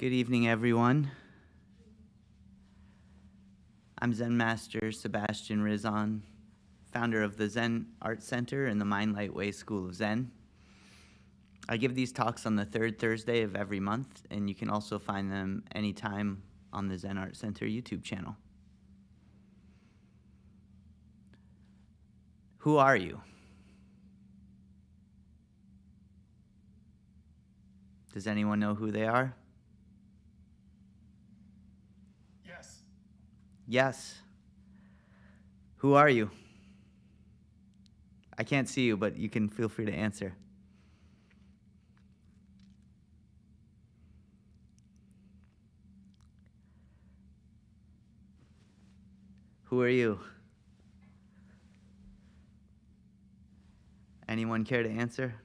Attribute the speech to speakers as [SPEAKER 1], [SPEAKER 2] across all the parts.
[SPEAKER 1] Good evening, everyone. I'm Zen Master Sebastian Rizzon, founder of the Zen Art Center and the Mind Light Way School of Zen. I give these talks on the third Thursday of every month, and you can also find them anytime on the Zen Art Center YouTube channel. Who are you? Does anyone know who they are?
[SPEAKER 2] Yes.
[SPEAKER 1] Yes. Who are you? I can't see you, but you can feel free to answer. Who are you? Anyone care to answer?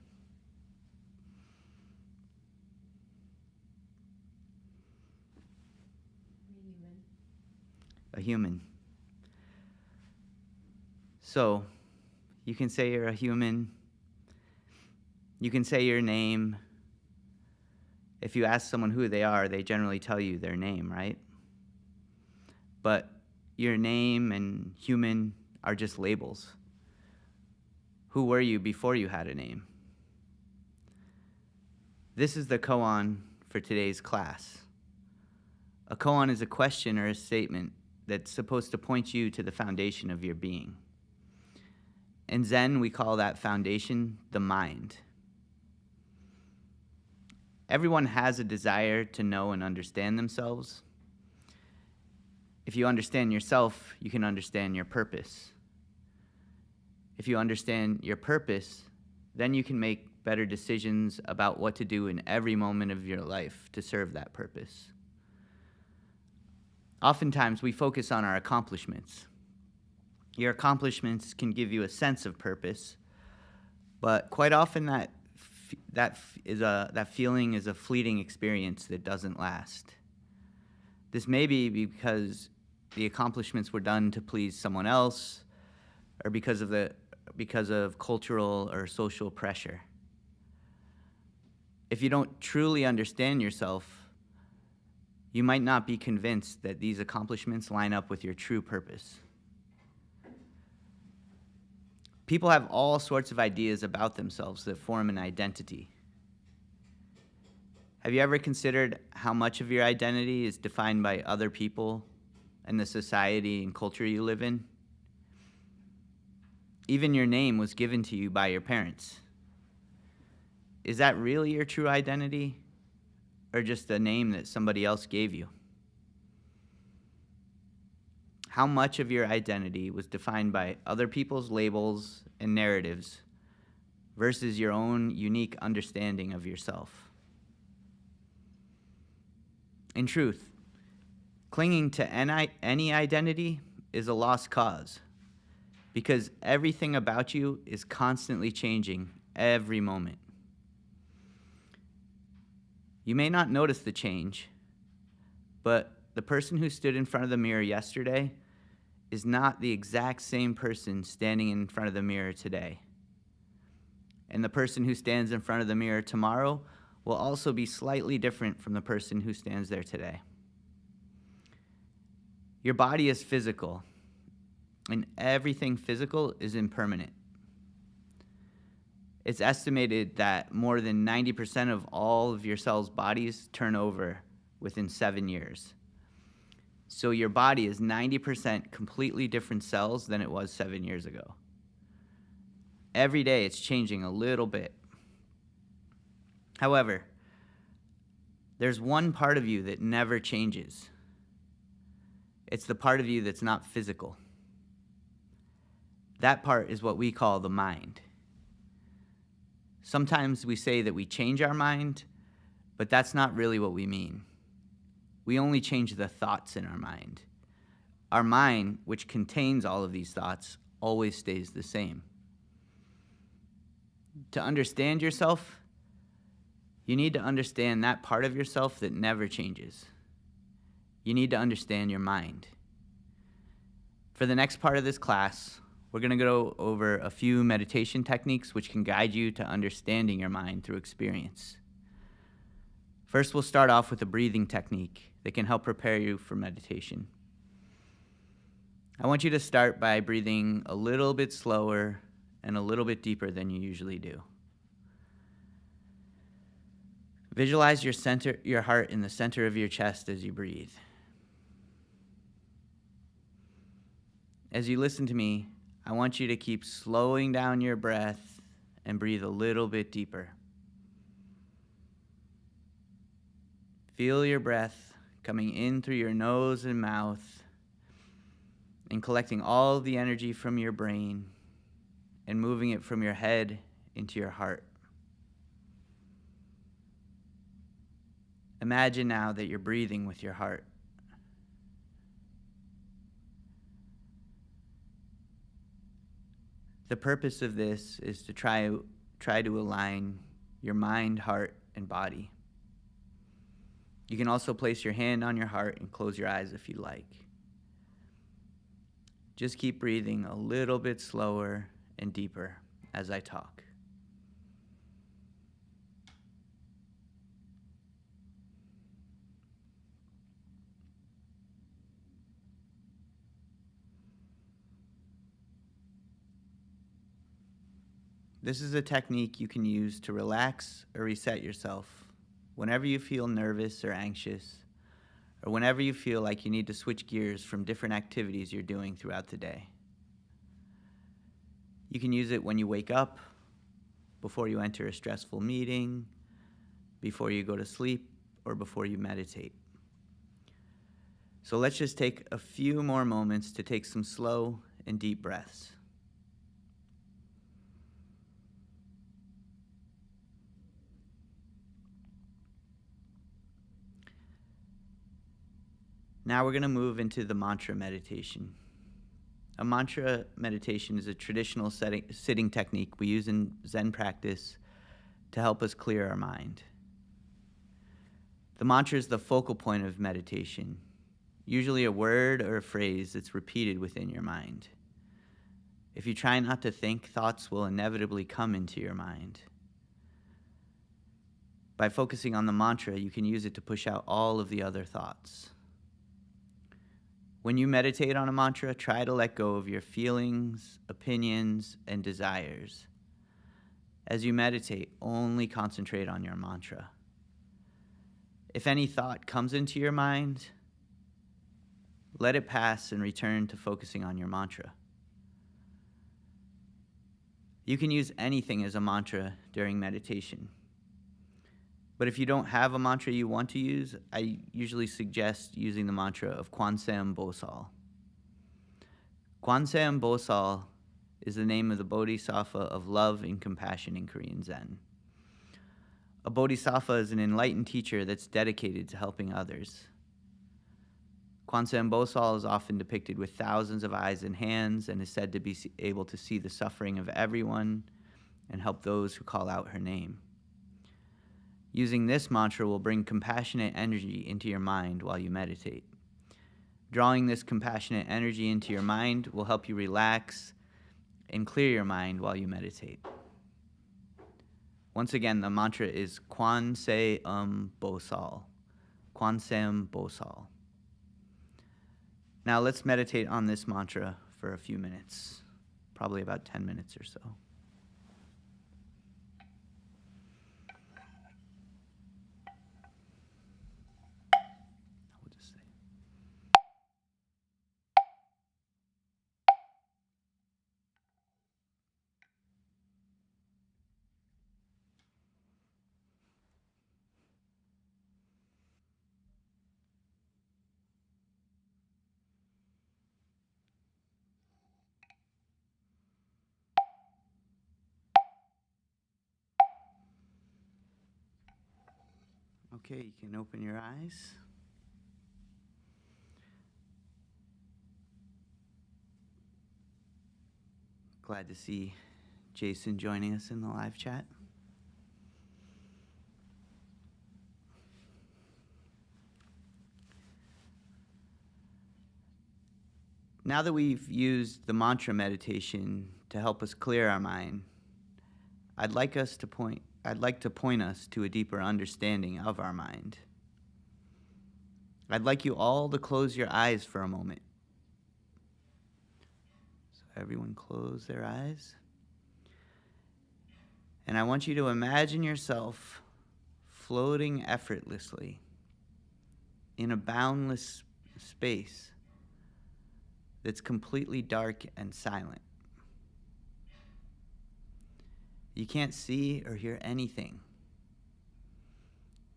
[SPEAKER 1] A human. So, you can say you're a human. You can say your name. If you ask someone who they are, they generally tell you their name, right? But your name and human are just labels. Who were you before you had a name? This is the koan for today's class. A koan is a question or a statement that's supposed to point you to the foundation of your being. In Zen, we call that foundation the mind. Everyone has a desire to know and understand themselves. If you understand yourself, you can understand your purpose. If you understand your purpose, then you can make better decisions about what to do in every moment of your life to serve that purpose. Oftentimes, we focus on our accomplishments. Your accomplishments can give you a sense of purpose, but quite often that feeling is a fleeting experience that doesn't last. This may be because the accomplishments were done to please someone else, or because of cultural or social pressure. If you don't truly understand yourself, you might not be convinced that these accomplishments line up with your true purpose. People have all sorts of ideas about themselves that form an identity. Have you ever considered how much of your identity is defined by other people and the society and culture you live in? Even your name was given to you by your parents. Is that really your true identity, or just a name that somebody else gave you? How much of your identity was defined by other people's labels and narratives versus your own unique understanding of yourself? In truth, clinging to any identity is a lost cause, because everything about you is constantly changing every moment. You may not notice the change, but the person who stood in front of the mirror yesterday is not the exact same person standing in front of the mirror today. And the person who stands in front of the mirror tomorrow will also be slightly different from the person who stands there today. Your body is physical, and everything physical is impermanent. It's estimated that more than 90% of all of your cells' bodies turn over within 7 years. So your body is 90% completely different cells than it was 7 years ago. Every day it's changing a little bit. However, there's one part of you that never changes. It's the part of you that's not physical. That part is what we call the mind. Sometimes we say that we change our mind, but that's not really what we mean. We only change the thoughts in our mind. Our mind, which contains all of these thoughts, always stays the same. To understand yourself, you need to understand that part of yourself that never changes. You need to understand your mind. For the next part of this class, we're going to go over a few meditation techniques which can guide you to understanding your mind through experience. First, we'll start off with a breathing technique that can help prepare you for meditation. I want you to start by breathing a little bit slower and a little bit deeper than you usually do. Visualize your heart in the center of your chest as you breathe. As you listen to me, I want you to keep slowing down your breath and breathe a little bit deeper. Feel your breath coming in through your nose and mouth and collecting all the energy from your brain and moving it from your head into your heart. Imagine now that you're breathing with your heart. The purpose of this is to try to align your mind, heart, and body. You can also place your hand on your heart and close your eyes if you like. Just keep breathing a little bit slower and deeper as I talk. This is a technique you can use to relax or reset yourself whenever you feel nervous or anxious, or whenever you feel like you need to switch gears from different activities you're doing throughout the day. You can use it when you wake up, before you enter a stressful meeting, before you go to sleep, or before you meditate. So let's just take a few more moments to take some slow and deep breaths. Now we're going to move into the mantra meditation. A mantra meditation is a traditional sitting technique we use in Zen practice to help us clear our mind. The mantra is the focal point of meditation, usually a word or a phrase that's repeated within your mind. If you try not to think, thoughts will inevitably come into your mind. By focusing on the mantra, you can use it to push out all of the other thoughts. When you meditate on a mantra, try to let go of your feelings, opinions, and desires. As you meditate, only concentrate on your mantra. If any thought comes into your mind, let it pass and return to focusing on your mantra. You can use anything as a mantra during meditation. But if you don't have a mantra you want to use, I usually suggest using the mantra of Kwanseum Bosal. Kwanseum Bosal is the name of the bodhisattva of love and compassion in Korean Zen. A bodhisattva is an enlightened teacher that's dedicated to helping others. Kwanseum Bosal is often depicted with thousands of eyes and hands and is said to be able to see the suffering of everyone and help those who call out her name. Using this mantra will bring compassionate energy into your mind while you meditate. Drawing this compassionate energy into your mind will help you relax and clear your mind while you meditate. Once again, the mantra is Kwanseum Bosal. Kwanseum Bosal. Now let's meditate on this mantra for a few minutes, probably about 10 minutes or so. Okay, you can open your eyes. Glad to see Jason joining us in the live chat. Now that we've used the mantra meditation to help us clear our mind, I'd like I'd like to point us to a deeper understanding of our mind. I'd like you all to close your eyes for a moment. So everyone close their eyes. And I want you to imagine yourself floating effortlessly in a boundless space that's completely dark and silent. You can't see or hear anything.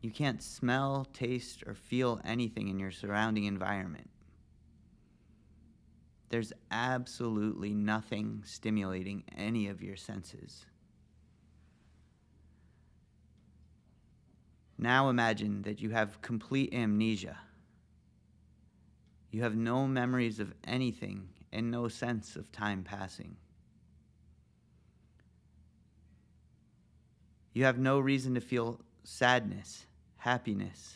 [SPEAKER 1] You can't smell, taste, or feel anything in your surrounding environment. There's absolutely nothing stimulating any of your senses. Now imagine that you have complete amnesia. You have no memories of anything and no sense of time passing. You have no reason to feel sadness, happiness,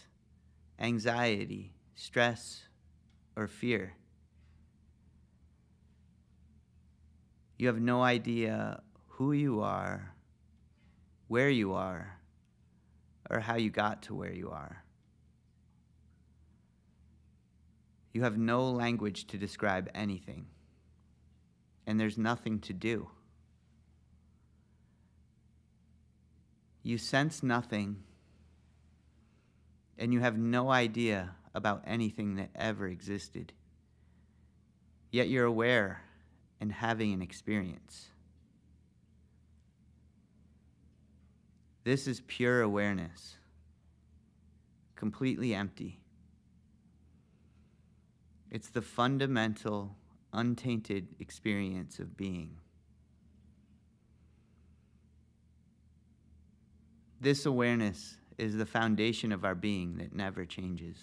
[SPEAKER 1] anxiety, stress, or fear. You have no idea who you are, where you are, or how you got to where you are. You have no language to describe anything, and there's nothing to do. You sense nothing, and you have no idea about anything that ever existed. Yet you're aware and having an experience. This is pure awareness, completely empty. It's the fundamental, untainted experience of being. This awareness is the foundation of our being that never changes.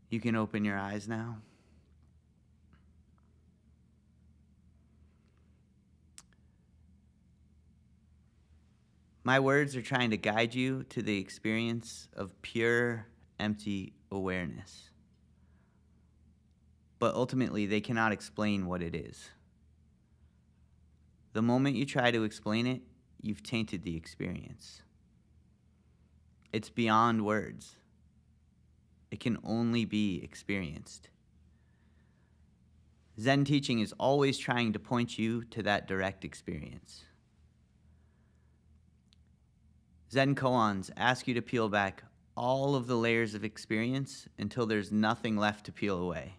[SPEAKER 1] You can open your eyes now. My words are trying to guide you to the experience of pure, empty awareness. But ultimately, they cannot explain what it is. The moment you try to explain it, you've tainted the experience. It's beyond words. It can only be experienced. Zen teaching is always trying to point you to that direct experience. Zen koans ask you to peel back all of the layers of experience until there's nothing left to peel away.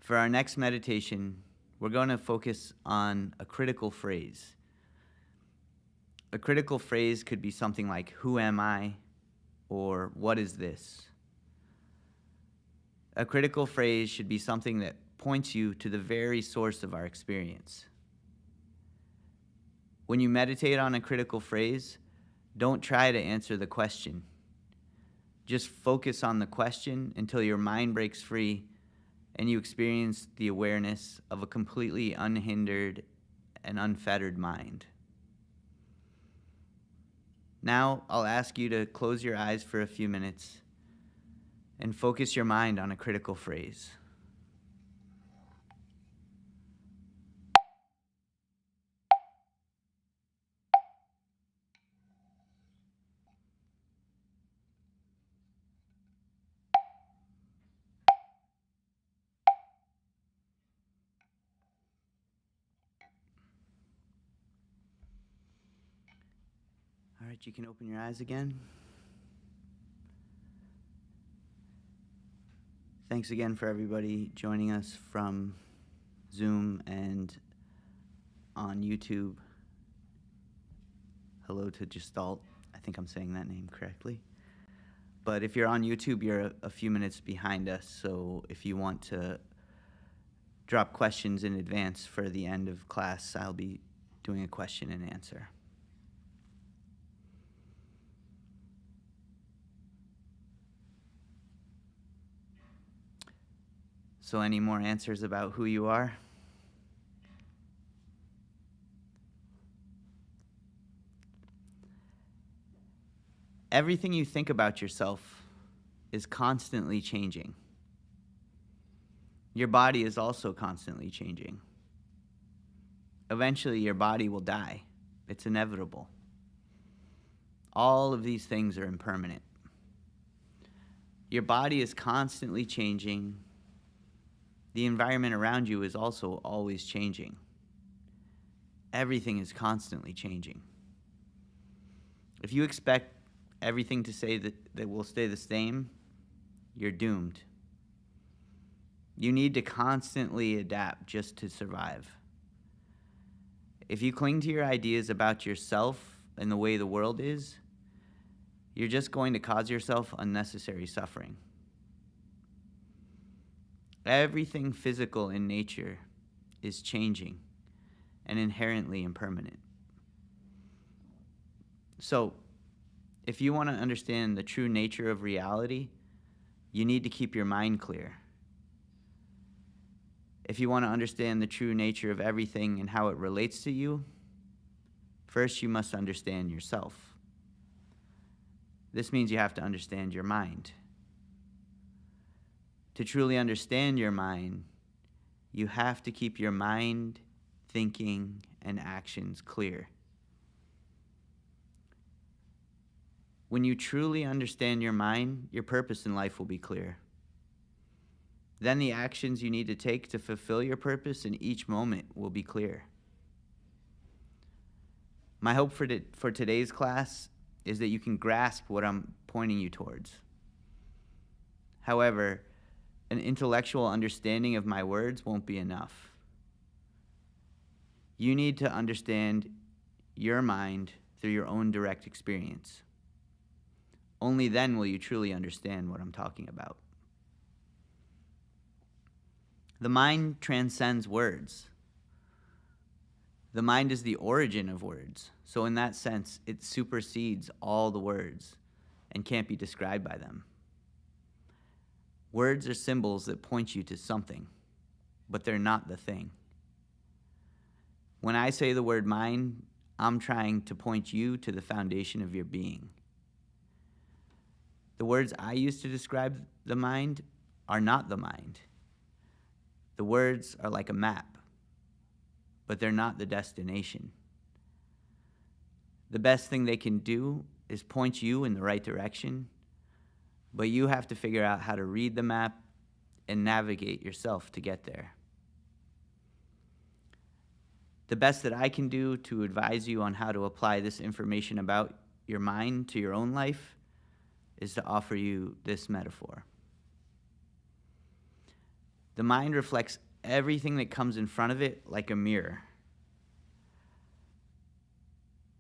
[SPEAKER 1] For our next meditation, we're going to focus on a critical phrase. A critical phrase could be something like, "Who am I?" or "What is this?" A critical phrase should be something that points you to the very source of our experience. When you meditate on a critical phrase, don't try to answer the question. Just focus on the question until your mind breaks free and you experience the awareness of a completely unhindered and unfettered mind. Now, I'll ask you to close your eyes for a few minutes and focus your mind on a critical phrase. All right, you can open your eyes again. Thanks again for everybody joining us from Zoom and on YouTube. Hello to Gestalt. I think I'm saying that name correctly. But if you're on YouTube, you're a few minutes behind us, so if you want to drop questions in advance for the end of class, I'll be doing a question and answer. So any more answers about who you are? Everything you think about yourself is constantly changing. Your body is also constantly changing. Eventually, your body will die. It's inevitable. All of these things are impermanent. Your body is constantly changing. The environment around you is also always changing. Everything is constantly changing. If you expect everything to say that will stay the same, you're doomed. You need to constantly adapt just to survive. If you cling to your ideas about yourself and the way the world is, you're just going to cause yourself unnecessary suffering. Everything physical in nature is changing and inherently impermanent. So, if you want to understand the true nature of reality, you need to keep your mind clear. If you want to understand the true nature of everything and how it relates to you, first you must understand yourself. This means you have to understand your mind. To truly understand your mind, you have to keep your mind, thinking, and actions clear. When you truly understand your mind, your purpose in life will be clear. Then the actions you need to take to fulfill your purpose in each moment will be clear. My hope for today's class is that you can grasp what I'm pointing you towards. However, an intellectual understanding of my words won't be enough. You need to understand your mind through your own direct experience. Only then will you truly understand what I'm talking about. The mind transcends words. The mind is the origin of words. So in that sense, it supersedes all the words and can't be described by them. Words are symbols that point you to something, but they're not the thing. When I say the word mind, I'm trying to point you to the foundation of your being. The words I use to describe the mind are not the mind. The words are like a map, but they're not the destination. The best thing they can do is point you in the right direction, but you have to figure out how to read the map and navigate yourself to get there. The best that I can do to advise you on how to apply this information about your mind to your own life is to offer you this metaphor. The mind reflects everything that comes in front of it like a mirror.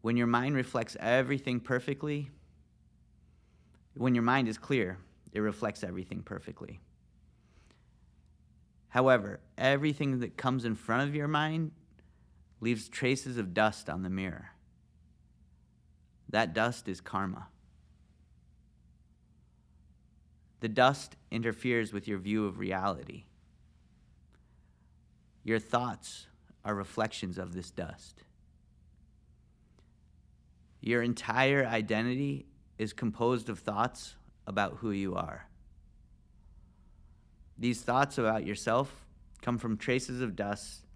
[SPEAKER 1] When your mind reflects everything perfectly, when your mind is clear, it reflects everything perfectly. However, everything that comes in front of your mind leaves traces of dust on the mirror. That dust is karma. The dust interferes with your view of reality. Your thoughts are reflections of this dust. Your entire identity is composed of thoughts about who you are. These thoughts about yourself come from traces of dust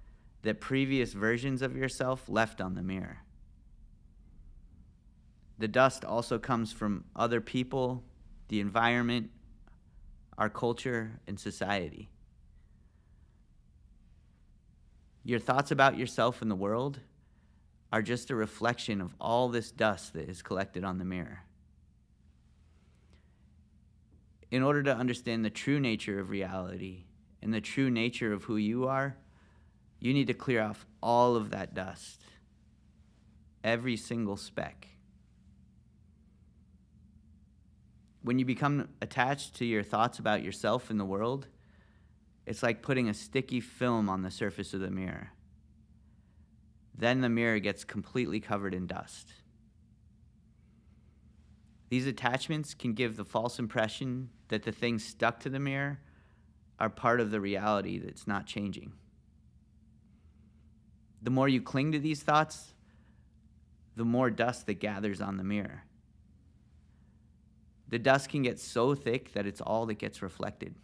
[SPEAKER 1] that previous versions of yourself left on the mirror. The dust also comes from other people, the environment, our culture, and society. Your thoughts about yourself and the world are just a reflection of all this dust that is collected on the mirror. In order to understand the true nature of reality and the true nature of who you are, you need to clear off all of that dust, every single speck. When you become attached to your thoughts about yourself and the world, it's like putting a sticky film on the surface of the mirror. Then the mirror gets completely covered in dust. These attachments can give the false impression that the things stuck to the mirror are part of the reality that's not changing. The more you cling to these thoughts, the more dust that gathers on the mirror. The dust can get so thick that it's all that gets reflected.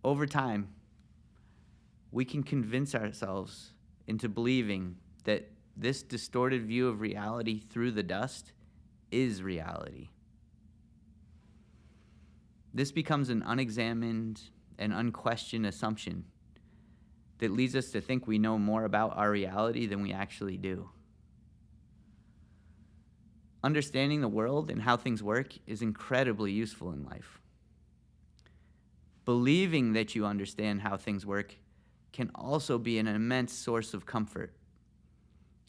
[SPEAKER 1] Over time, we can convince ourselves into believing that this distorted view of reality through the dust is reality. This becomes an unexamined and unquestioned assumption that leads us to think we know more about our reality than we actually do. Understanding the world and how things work is incredibly useful in life. Believing that you understand how things work can also be an immense source of comfort,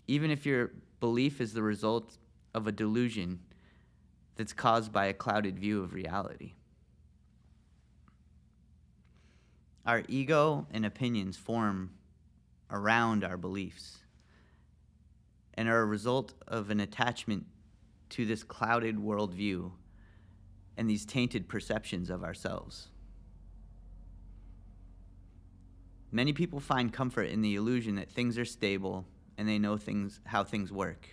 [SPEAKER 1] even if your belief is the result of a delusion that's caused by a clouded view of reality. Our ego and opinions form around our beliefs and are a result of an attachment to this clouded worldview and these tainted perceptions of ourselves. Many people find comfort in the illusion that things are stable and they know how things work.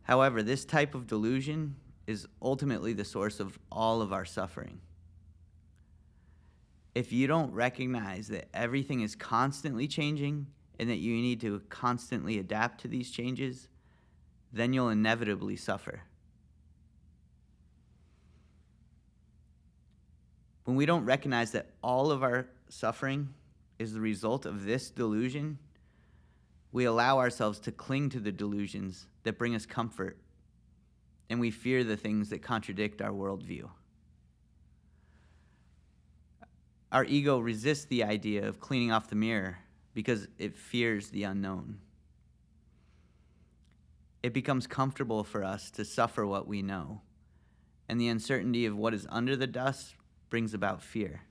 [SPEAKER 1] However, this type of delusion is ultimately the source of all of our suffering. If you don't recognize that everything is constantly changing and that you need to constantly adapt to these changes, then you'll inevitably suffer. When we don't recognize that all of our suffering is the result of this delusion, we allow ourselves to cling to the delusions that bring us comfort, and we fear the things that contradict our worldview. Our ego resists the idea of cleaning off the mirror because it fears the unknown. It becomes comfortable for us to suffer what we know, and the uncertainty of what is under the dust brings about fear.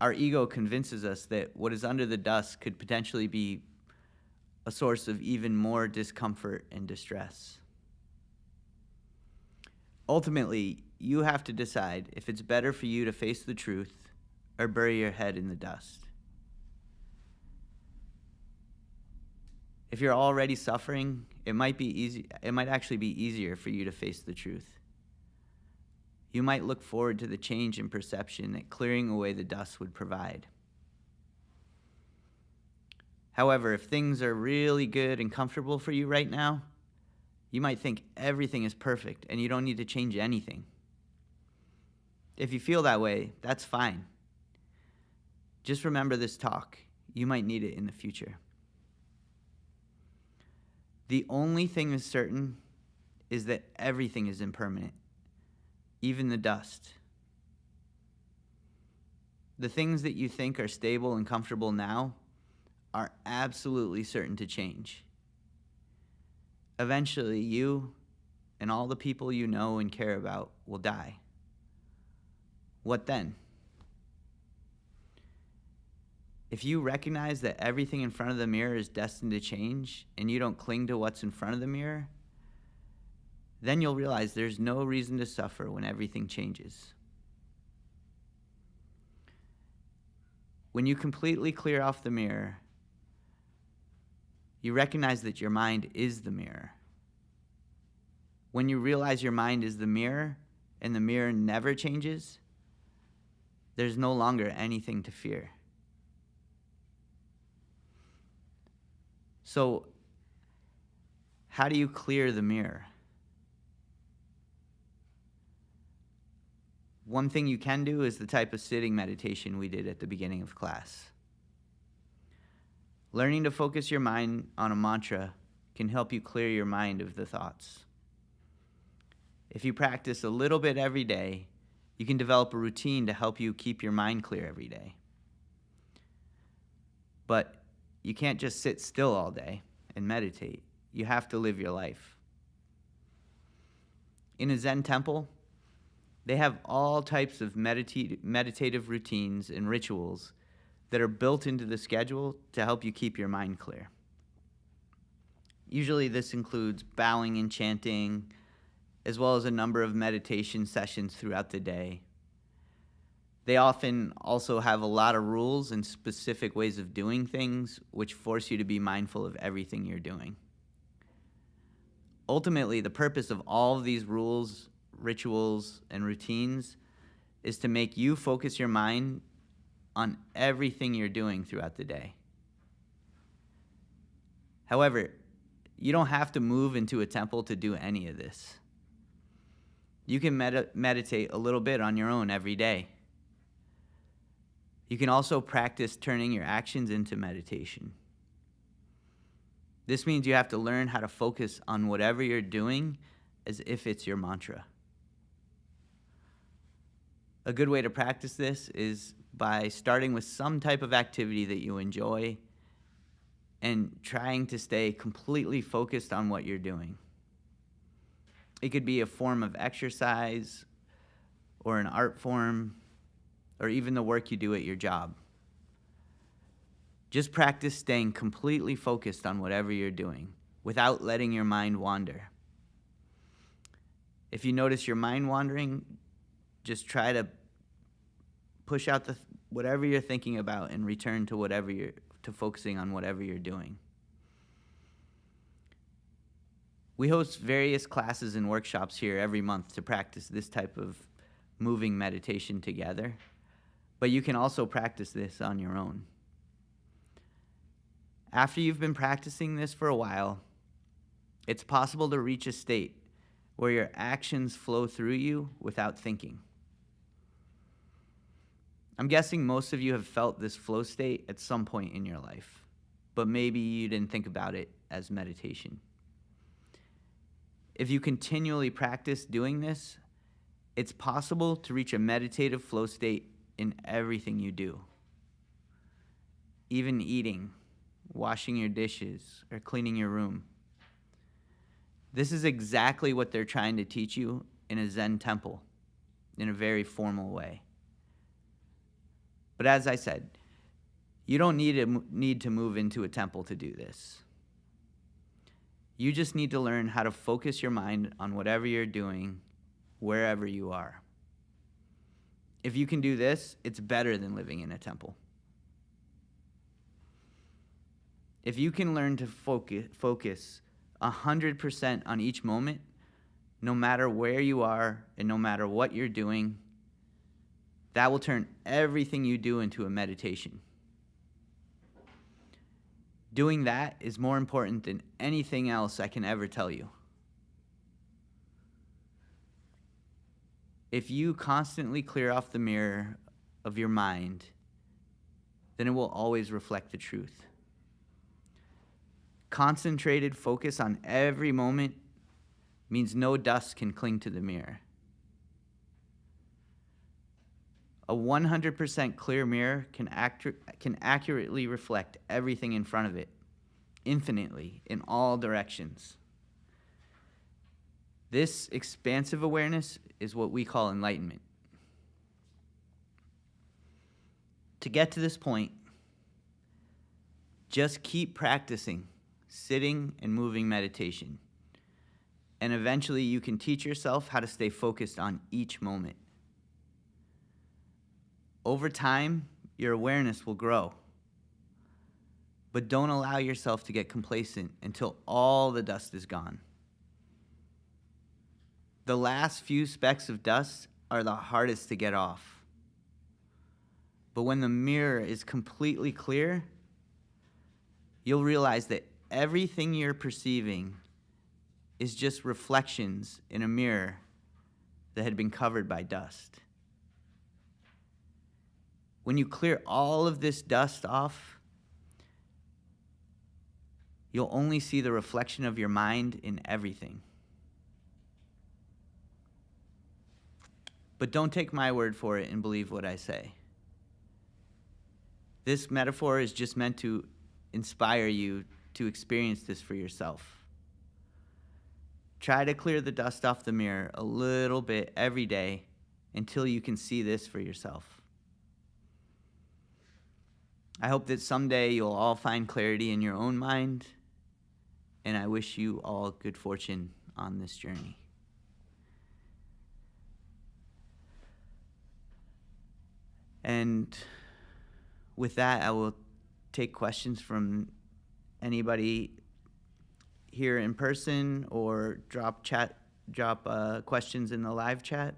[SPEAKER 1] Our ego convinces us that what is under the dust could potentially be a source of even more discomfort and distress. Ultimately, you have to decide if it's better for you to face the truth or bury your head in the dust. If you're already suffering, it might actually be easier for you to face the truth. You might look forward to the change in perception that clearing away the dust would provide. However, if things are really good and comfortable for you right now, you might think everything is perfect and you don't need to change anything. If you feel that way, that's fine. Just remember this talk. You might need it in the future. The only thing that's certain is that everything is impermanent, even the dust. The things that you think are stable and comfortable now are absolutely certain to change. Eventually, you and all the people you know and care about will die. What then? If you recognize that everything in front of the mirror is destined to change and you don't cling to what's in front of the mirror, then you'll realize there's no reason to suffer when everything changes. When you completely clear off the mirror, you recognize that your mind is the mirror. When you realize your mind is the mirror and the mirror never changes, there's no longer anything to fear. So, how do you clear the mirror? One thing you can do is the type of sitting meditation we did at the beginning of class. Learning to focus your mind on a mantra can help you clear your mind of the thoughts. If you practice a little bit every day, you can develop a routine to help you keep your mind clear every day. But you can't just sit still all day and meditate. You have to live your life. In a Zen temple, they have all types of meditative routines and rituals that are built into the schedule to help you keep your mind clear. Usually this includes bowing and chanting, as well as a number of meditation sessions throughout the day. They often also have a lot of rules and specific ways of doing things, which force you to be mindful of everything you're doing. Ultimately, the purpose of all of these rules, rituals, and routines is to make you focus your mind on everything you're doing throughout the day. However, you don't have to move into a temple to do any of this. You can meditate a little bit on your own every day. You can also practice turning your actions into meditation. This means you have to learn how to focus on whatever you're doing as if it's your mantra. A good way to practice this is by starting with some type of activity that you enjoy and trying to stay completely focused on what you're doing. It could be a form of exercise or an art form or even the work you do at your job. Just practice staying completely focused on whatever you're doing without letting your mind wander. If you notice your mind wandering, just try to push out whatever you're thinking about and return to focusing on whatever you're doing. We host various classes and workshops here every month to practice this type of moving meditation together, but you can also practice this on your own. After you've been practicing this for a while, it's possible to reach a state where your actions flow through you without thinking. I'm guessing most of you have felt this flow state at some point in your life, but maybe you didn't think about it as meditation. If you continually practice doing this, it's possible to reach a meditative flow state in everything you do. Even eating, washing your dishes, or cleaning your room. This is exactly what they're trying to teach you in a Zen temple, in a very formal way. But as I said, you don't need to move into a temple to do this. You just need to learn how to focus your mind on whatever you're doing, wherever you are. If you can do this, it's better than living in a temple. If you can learn to focus 100% on each moment, no matter where you are and no matter what you're doing, that will turn everything you do into a meditation. Doing that is more important than anything else I can ever tell you. If you constantly clear off the mirror of your mind, then it will always reflect the truth. Concentrated focus on every moment means no dust can cling to the mirror. A 100% clear mirror can accurately reflect everything in front of it, infinitely, in all directions. This expansive awareness is what we call enlightenment. To get to this point, just keep practicing sitting and moving meditation, and eventually you can teach yourself how to stay focused on each moment. Over time, your awareness will grow. But don't allow yourself to get complacent until all the dust is gone. The last few specks of dust are the hardest to get off. But when the mirror is completely clear, you'll realize that everything you're perceiving is just reflections in a mirror that had been covered by dust. When you clear all of this dust off, you'll only see the reflection of your mind in everything. But don't take my word for it and believe what I say. This metaphor is just meant to inspire you to experience this for yourself. Try to clear the dust off the mirror a little bit every day until you can see this for yourself. I hope that someday you'll all find clarity in your own mind, and I wish you all good fortune on this journey. And with that, I will take questions from anybody here in person or drop questions in the live chat.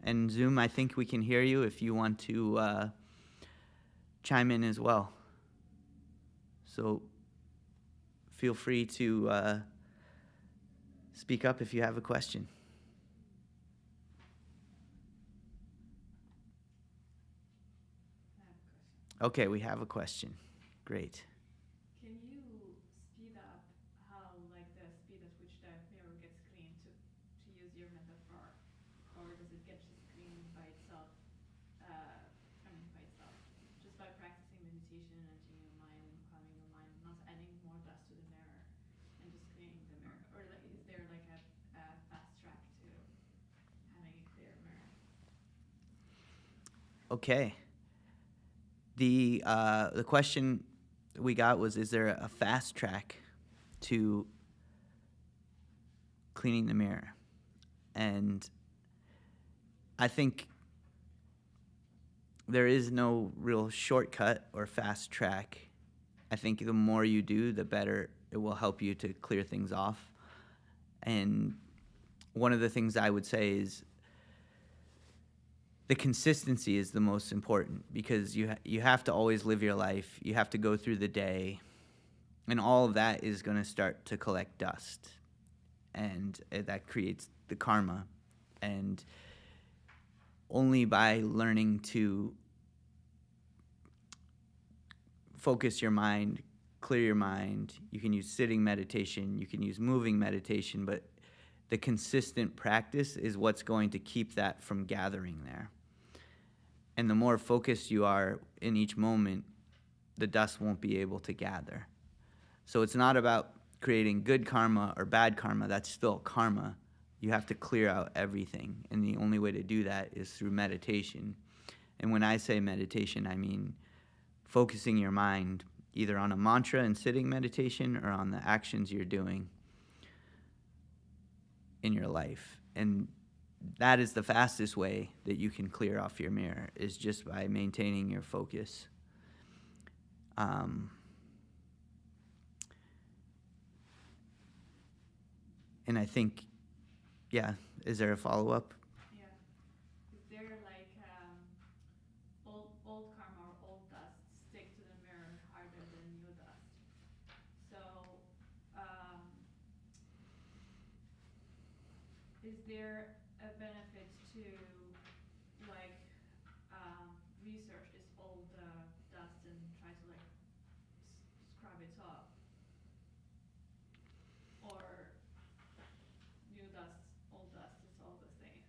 [SPEAKER 1] And Zoom, I think we can hear you if you want to chime in as well. So feel free to speak up if you have a question. Okay, we have a question. Great.
[SPEAKER 3] Can you speed up how, like, the speed at which the mirror gets clean, to use your metaphor, or does it get just clean by itself? By itself, just by practicing meditation, emptying your mind and calming your mind, not adding more dust to the mirror, and just cleaning the mirror, or like, is there like a fast track to having a clear mirror?
[SPEAKER 1] Okay. The question we got was, is there a fast track to cleaning the mirror? And I think there is no real shortcut or fast track. I think the more you do, the better it will help you to clear things off. And one of the things I would say is the consistency is the most important, because you have to always live your life. You have to go through the day, and all of that is going to start to collect dust, and that creates the karma. And only by learning to focus your mind, clear your mind, you can use sitting meditation, you can use moving meditation, but the consistent practice is what's going to keep that from gathering there. And the more focused you are in each moment, the dust won't be able to gather. So it's not about creating good karma or bad karma. That's still karma. You have to clear out everything. And the only way to do that is through meditation. And when I say meditation, I mean focusing your mind either on a mantra in sitting meditation or on the actions you're doing in your life. And that is the fastest way that you can clear off your mirror, is just by maintaining your focus. And I think, yeah, is there a follow-up?
[SPEAKER 3] Yeah. Is there like old karma or old dust stick to the mirror harder than new dust? So is there a benefit to like research this old dust and try to like scrub it off? Or new dust, old dust, it's all the same?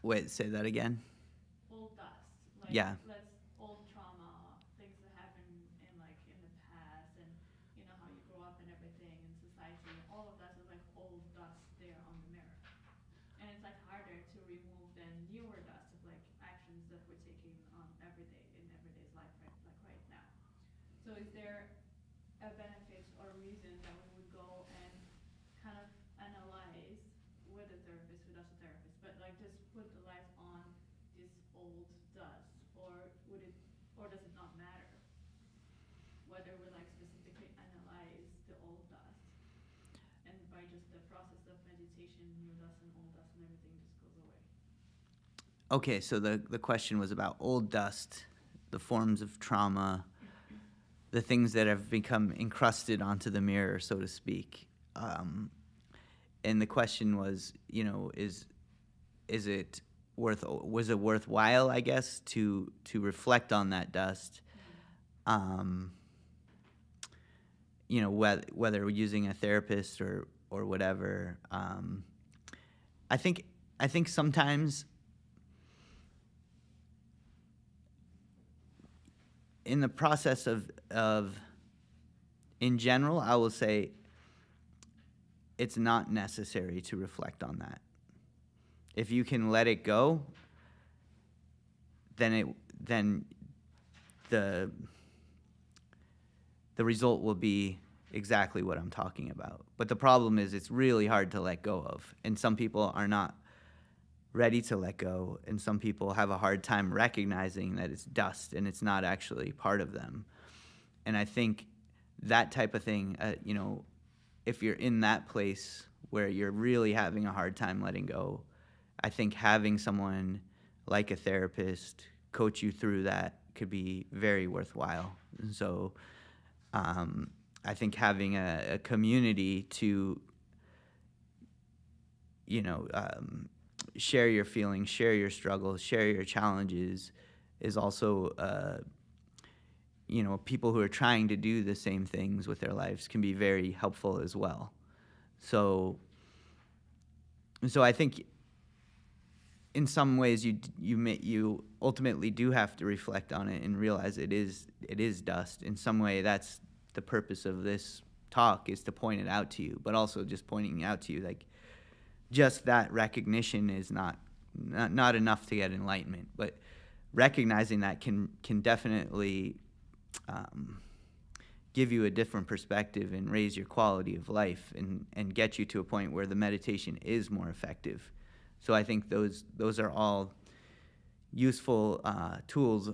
[SPEAKER 1] Wait, say that again?
[SPEAKER 3] Old dust, like,
[SPEAKER 1] Yeah.
[SPEAKER 3] let's old trauma, things that happened in like in the past, and you know how you grow up and everything in society, all of that is like old dust there on the mirror. And it's like harder to remove than newer dust of like actions that we're taking on everyday in everyday's life, right, like right now. So is there a benefit or reason that we would go and kind of analyze with a therapist, without a therapist, but like just put the light on this old dust, or would it, or does it not matter whether we like specifically analyze the old dust, and by just the process of meditation, new dust and old dust and everything just goes away?
[SPEAKER 1] Okay, so the question was about old dust, the forms of trauma, the things that have become encrusted onto the mirror, so to speak. And the question was, was it worthwhile, I guess, to reflect on that dust? Whether we're using a therapist or whatever. I think sometimes in the process of in general, I will say it's not necessary to reflect on that. If you can let it go, then the result will be exactly what I'm talking about. But the problem is it's really hard to let go of, and some people are not ready to let go, and some people have a hard time recognizing that it's dust and it's not actually part of them. And I think that type of thing, if you're in that place where you're really having a hard time letting go, I think having someone like a therapist coach you through that could be very worthwhile. And so I think having a community to, share your feelings, share your struggles, share your challenges is also, people who are trying to do the same things with their lives can be very helpful as well. So I think in some ways you ultimately do have to reflect on it and realize it is dust. In some way, that's the purpose of this talk, is to point it out to you, but also just pointing it out to you, like, just that recognition is not enough to get enlightenment, but recognizing that can definitely give you a different perspective and raise your quality of life and get you to a point where the meditation is more effective. So I think those are all useful tools,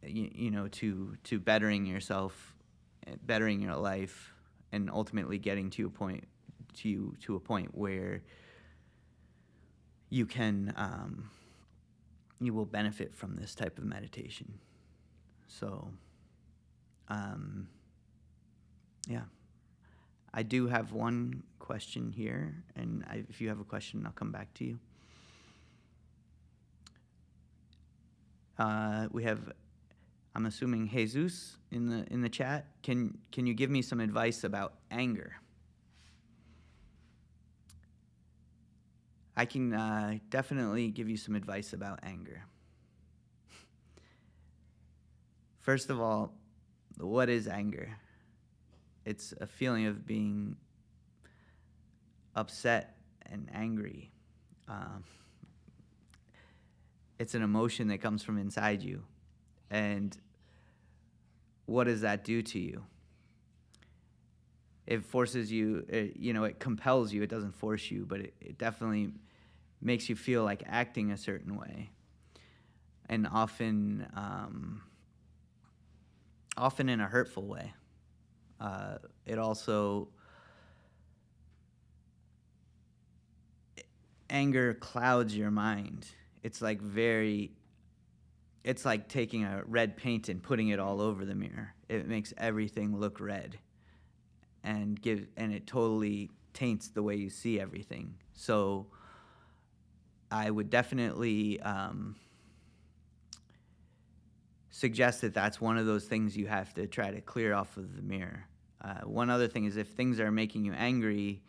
[SPEAKER 1] to bettering yourself, bettering your life, and ultimately getting to a point where you will benefit from this type of meditation. So, yeah. I do have one question here, and if you have a question, I'll come back to you. We have, I'm assuming, Jesus in the chat. Can you give me some advice about anger? I can definitely give you some advice about anger. First of all, what is anger? It's a feeling of being upset and angry. It's an emotion that comes from inside you. And what does that do to you? It forces you, it compels you. It doesn't force you, but it definitely makes you feel like acting a certain way. And often in a hurtful way. It also, anger clouds your mind. It's like taking a red paint and putting it all over the mirror. It makes everything look red, and it totally taints the way you see everything. So I would definitely suggest that that's one of those things you have to try to clear off of the mirror. One other thing is, if things are making you angry,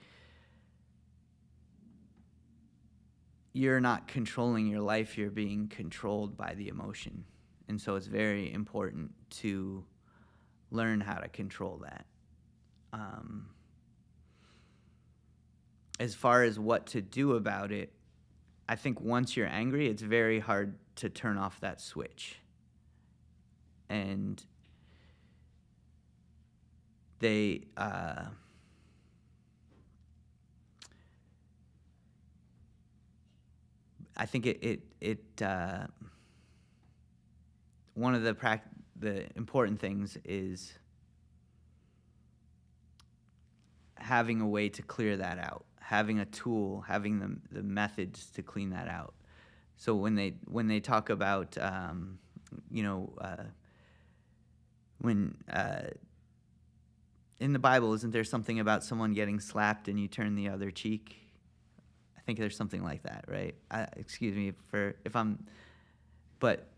[SPEAKER 1] you're not controlling your life, you're being controlled by the emotion. And so it's very important to learn how to control that. As far as what to do about it, I think once you're angry, it's very hard to turn off that switch. And I think one of the important things is having a way to clear that out, having a tool, having the methods to clean that out. So when they talk about when in the Bible, isn't there something about someone getting slapped and you turn the other cheek? I think there's something like that, right? Excuse me but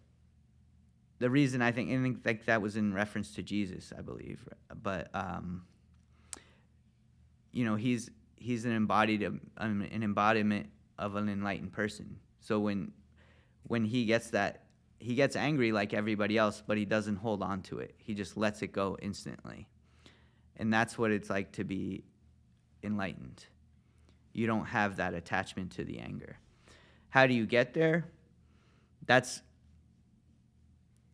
[SPEAKER 1] the reason I think like that was in reference to Jesus, I believe. But he's an embodiment of an enlightened person. So when he gets angry like everybody else, but he doesn't hold on to it. He just lets it go instantly. And that's what it's like to be enlightened. You don't have that attachment to the anger. How do you get there? That's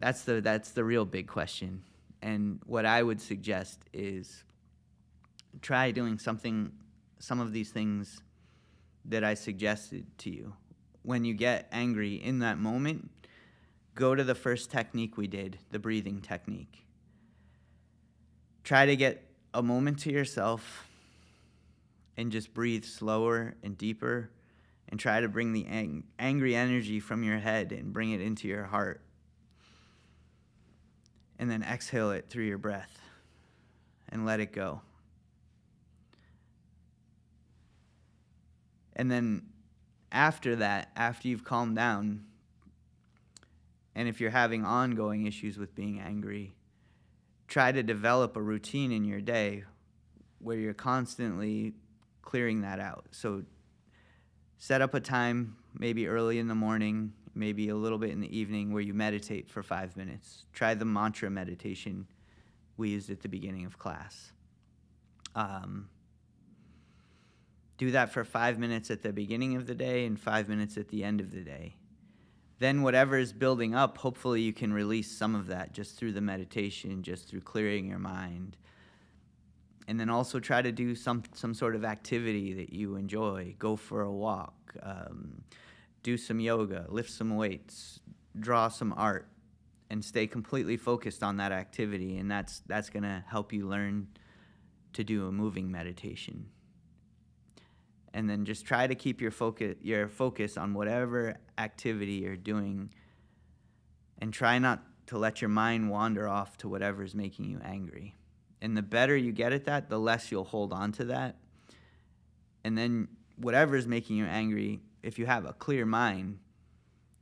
[SPEAKER 1] the real big question. And what I would suggest is try doing some of these things that I suggested to you. When you get angry in that moment, go to the first technique we did, the breathing technique. Try to get a moment to yourself and just breathe slower and deeper and try to bring the angry energy from your head and bring it into your heart. And then exhale it through your breath and let it go. And then after that, after you've calmed down, and if you're having ongoing issues with being angry, try to develop a routine in your day where you're constantly clearing that out. So set up a time, maybe early in the morning, maybe a little bit in the evening, where you meditate for 5 minutes. Try the mantra meditation we used at the beginning of class. Do that for 5 minutes at the beginning of the day and 5 minutes at the end of the day. Then whatever is building up, hopefully you can release some of that just through the meditation, just through clearing your mind. And then also try to do some sort of activity that you enjoy. Go for a walk, do some yoga, lift some weights, draw some art, and stay completely focused on that activity. And that's going to help you learn to do a moving meditation. And then just try to keep your focus on whatever activity you're doing, and try not to let your mind wander off to whatever's making you angry. And the better you get at that, the less you'll hold on to that. And then whatever's making you angry, if you have a clear mind,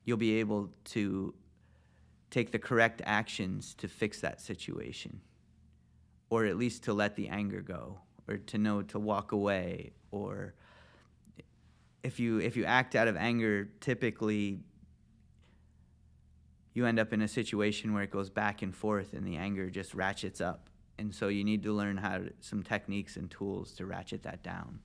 [SPEAKER 1] you'll be able to take the correct actions to fix that situation, or at least to let the anger go, or to know to walk away. Or if you act out of anger, typically you end up in a situation where it goes back and forth and the anger just ratchets up. And so you need to learn some techniques and tools to ratchet that down.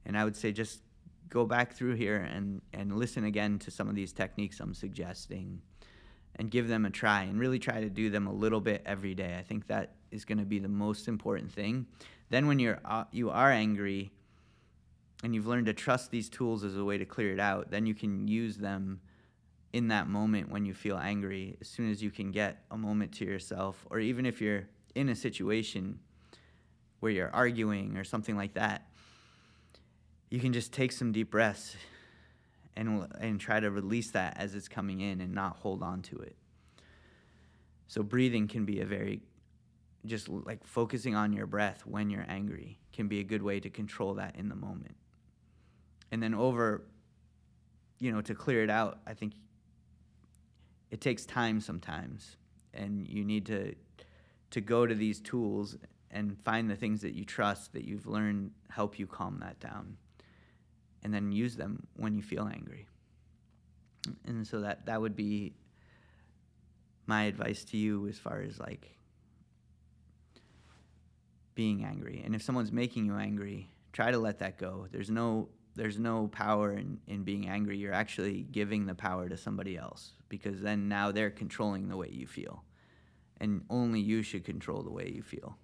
[SPEAKER 1] And I would say just go back through here and listen again to some of these techniques I'm suggesting and give them a try, and really try to do them a little bit every day. I think that is going to be the most important thing. Then when you are angry and you've learned to trust these tools as a way to clear it out, then you can use them in that moment when you feel angry. As soon as you can get a moment to yourself, or even if you're in a situation where you're arguing or something like that, you can just take some deep breaths and try to release that as it's coming in and not hold on to it. So breathing can be just like focusing on your breath when you're angry can be a good way to control that in the moment. And then to clear it out, I think it takes time sometimes, and you need to go to these tools and find the things that you trust, that you've learned help you calm that down, and then use them when you feel angry. And so that would be my advice to you as far as like being angry. And if someone's making you angry, try to let that go. There's no power in being angry. You're actually giving the power to somebody else, because then now they're controlling the way you feel. And only you should control the way you feel.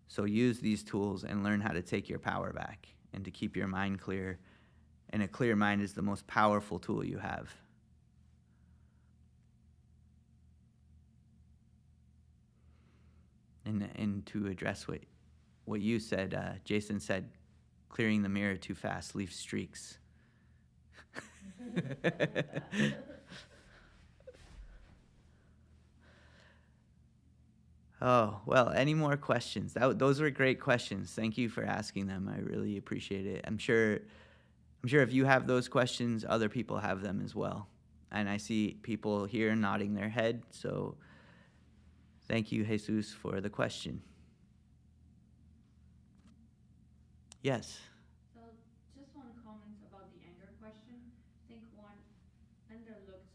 [SPEAKER 1] So use these tools and learn how to take your power back and to keep your mind clear. And a clear mind is the most powerful tool you have. And to address what you said, Jason said, clearing the mirror too fast leaves streaks. Oh, well, any more questions? Those were great questions. Thank you for asking them. I really appreciate it. I'm sure if you have those questions, other people have them as well. And I see people here nodding their head, so thank you, Jesus, for the question. Yes.
[SPEAKER 3] So just one comment about the anger question. I think one underlooked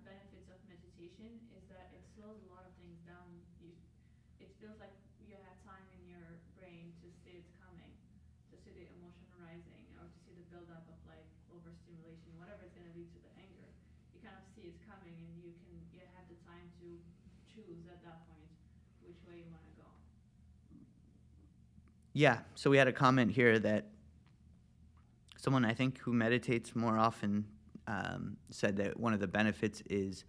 [SPEAKER 3] benefits of meditation is that it slows a lot of things down. It feels like you have time in your brain to see it coming, to see the emotion rising, or to see the buildup of like overstimulation, whatever is going to lead to the anger. You kind of see it coming, and you have the time to choose at that point which way you want to go.
[SPEAKER 1] Yeah, so we had a comment here that someone, I think, who meditates more often said that one of the benefits is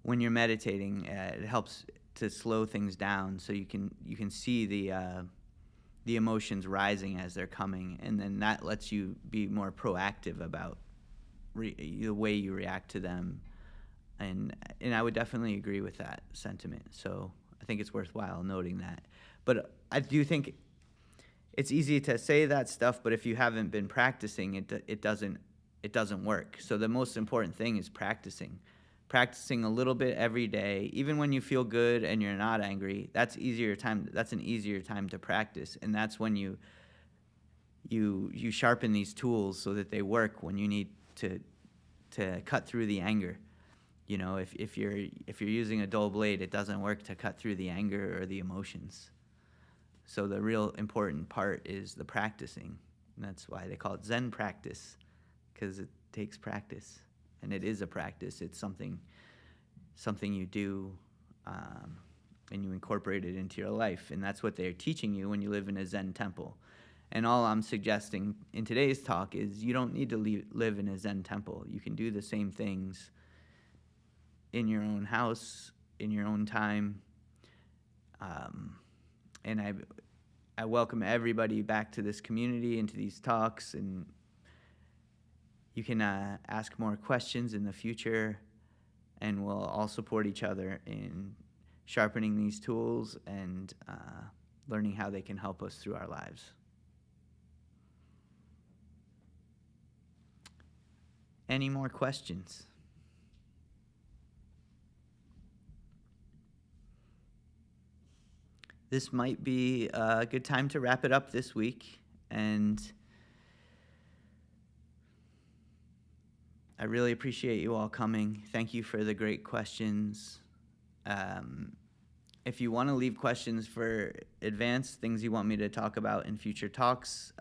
[SPEAKER 1] when you're meditating, it helps to slow things down, so you can see the emotions rising as they're coming, and then that lets you be more proactive about the way you react to them. And I would definitely agree with that sentiment. So I think it's worthwhile noting that. But I do think it's easy to say that stuff, but if you haven't been practicing, it doesn't work. So the most important thing is practicing a little bit every day. Even when you feel good and you're not angry, that's an easier time to practice, and that's when you sharpen these tools so that they work when you need to cut through the anger. You know, if you're using a dull blade, it doesn't work to cut through the anger or the emotions. So the real important part is the practicing. And that's why they call it Zen practice, because it takes practice. And it is a practice. It's something you do, and you incorporate it into your life. And that's what they're teaching you when you live in a Zen temple. And all I'm suggesting in today's talk is you don't need to live in a Zen temple. You can do the same things in your own house, in your own time. And I welcome everybody back to this community and to these talks, and you can ask more questions in the future, and we'll all support each other in sharpening these tools and learning how they can help us through our lives. Any more questions? This might be a good time to wrap it up this week, and I really appreciate you all coming. Thank you for the great questions. If you want to leave questions for advanced things you want me to talk about in future talks,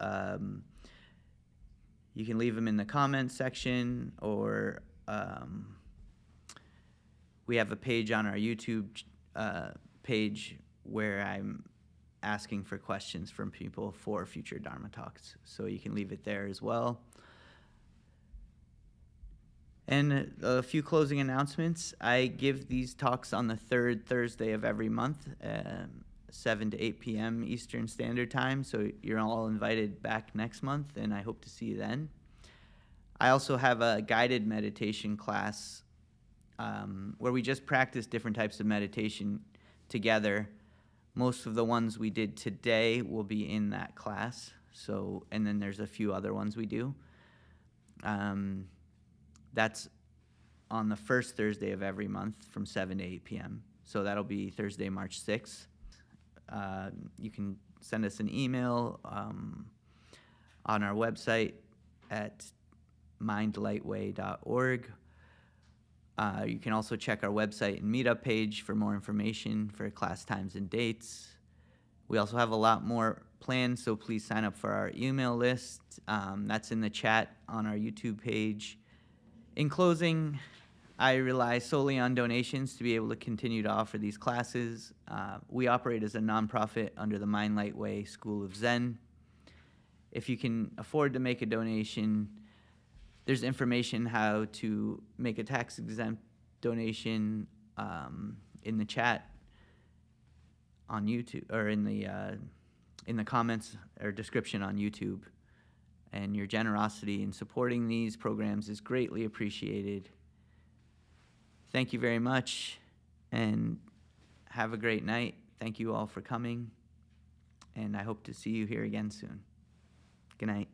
[SPEAKER 1] you can leave them in the comments section, or we have a page on our YouTube page where I'm asking for questions from people for future Dharma talks. So you can leave it there as well. And a few closing announcements. I give these talks on the third Thursday of every month, 7 to 8 p.m. Eastern Standard Time. So you're all invited back next month, and I hope to see you then. I also have a guided meditation class where we just practice different types of meditation together. Most of the ones we did today will be in that class. So, and then there's a few other ones we do. That's on the first Thursday of every month from 7 to 8 p.m. So that'll be Thursday, March 6th. You can send us an email on our website at mindlightway.org. You can also check our website and meetup page for more information for class times and dates. We also have a lot more planned, so please sign up for our email list. That's in the chat on our YouTube page. In closing, I rely solely on donations to be able to continue to offer these classes. We operate as a nonprofit under the Mind Light Way School of Zen. If you can afford to make a donation, there's information how to make a tax-exempt donation in the chat on YouTube, or in the comments or description on YouTube. And your generosity in supporting these programs is greatly appreciated. Thank you very much, and have a great night. Thank you all for coming, and I hope to see you here again soon. Good night.